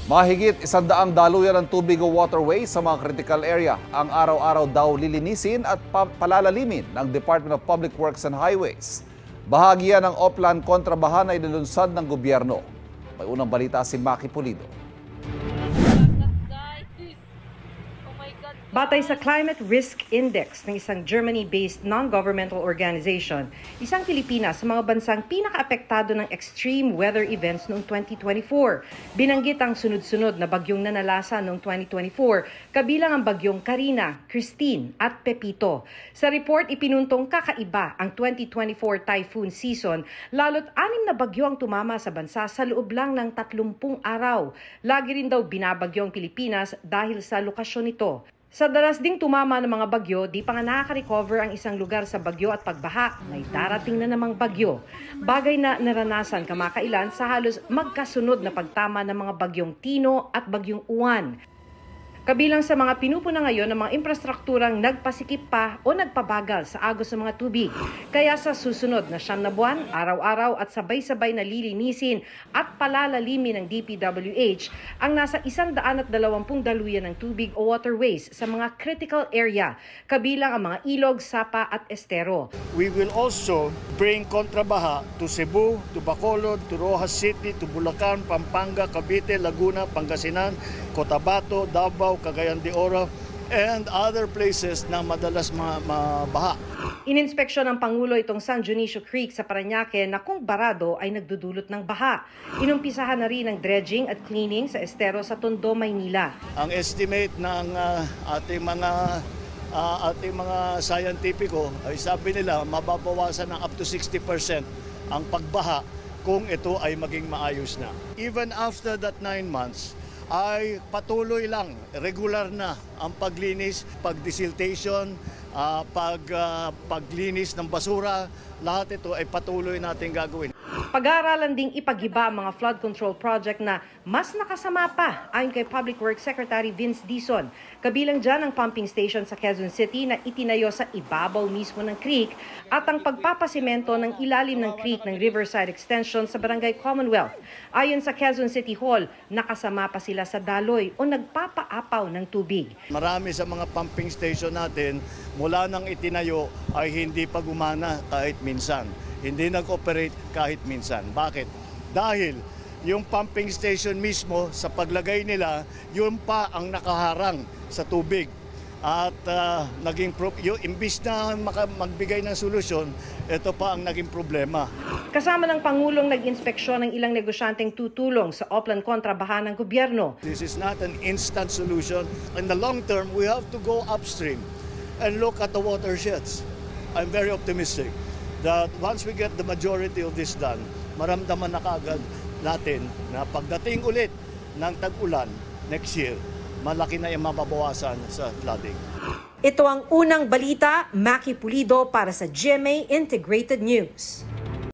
Mahigit 100 daluyan ng tubig o waterway sa mga critical area ang araw-araw daw lilinisin at palalalimin ng Department of Public Works and Highways. Bahagi yan ng Oplan kontrabaha na inilunsad ng gobyerno. May unang balita si Maki Pulido. Batay sa Climate Risk Index ng isang Germany-based non-governmental organization, isang Pilipinas sa mga bansang pinaka-apektado ng extreme weather events noong 2024. Binanggit ang sunod-sunod na bagyong nanalasa noong 2024, kabilang ang bagyong Karina, Christine at Pepito. Sa report, ipinuntong kakaiba ang 2024 typhoon season, lalo't 6 na bagyo ang tumama sa bansa sa loob lang ng 30 araw. Lagi rin daw binabagyo ang Pilipinas dahil sa lokasyon nito. Sa daras ding tumama ng mga bagyo, di pa nga nakaka-recover ang isang lugar sa bagyo at pagbaha. May darating na namang bagyo. Bagay na naranasan kamakailan sa halos magkasunod na pagtama ng mga bagyong Tino at bagyong Uwan. Kabilang sa mga pinupuna ngayon ng mga infrastrukturang nagpasikip pa o nagpabagal sa agos ng mga tubig. Kaya sa susunod na 9 na buwan, araw-araw at sabay-sabay na lilinisin at palalalimin ng DPWH ang nasa 120 daluyan ng tubig o waterways sa mga critical area, kabilang ang mga ilog, sapa at estero. We will also bring kontrabaha to Cebu, to Bacolod, to Rojas City, to Bulacan, Pampanga, Cavite, Laguna, Pangasinan, Cotabato, Davao, Cagayan de Oro, and other places na madalas mabaha. Ininspeksyon ng Pangulo itong San Dionisio Creek sa Parañaque na kung barado ay nagdudulot ng baha. Inumpisahan na rin ang dredging at cleaning sa estero sa Tondo, Maynila. Ang estimate ng ating mga scientifico ay sabi nila mababawasan ng up to 60% ang pagbaha kung ito ay maging maayos na. Even after that 9 months, ay patuloy lang, regular na ang paglinis, pagdesiltation, paglinis ng basura, lahat ito ay patuloy natin gagawin. Pag-aaralan ding ipag-iba ang mga flood control project na mas nakasama pa ayon kay Public Works Secretary Vince Dizon. Kabilang dyan ang pumping station sa Quezon City na itinayo sa ibabaw mismo ng creek at ang pagpapasimento ng ilalim ng creek ng Riverside Extension sa Barangay Commonwealth. Ayon sa Quezon City Hall, nakasama pa sila sa daloy o nagpapaapaw ng tubig. Marami sa mga pumping station natin mula nang itinayo ay hindi pa gumana kahit minsan. Hindi nag-operate kahit minsan. Bakit? Dahil yung pumping station mismo sa paglagay nila, yun pa ang nakaharang sa tubig. At imbis na magbigay ng solusyon, ito pa ang naging problema. Kasama ng Pangulong nag-inspeksyon ng ilang negosyanteng tutulong sa Oplan kontrabaha ng gobyerno. This is not an instant solution. In the long term, we have to go upstream and look at the watersheds. I'm very optimistic that once we get the majority of this done, maramdaman na kaagad natin na pagdating ulit ng tag-ulan next year, malaki na yung mababawasan sa flooding. Ito ang unang balita, Maki Pulido para sa GMA Integrated News.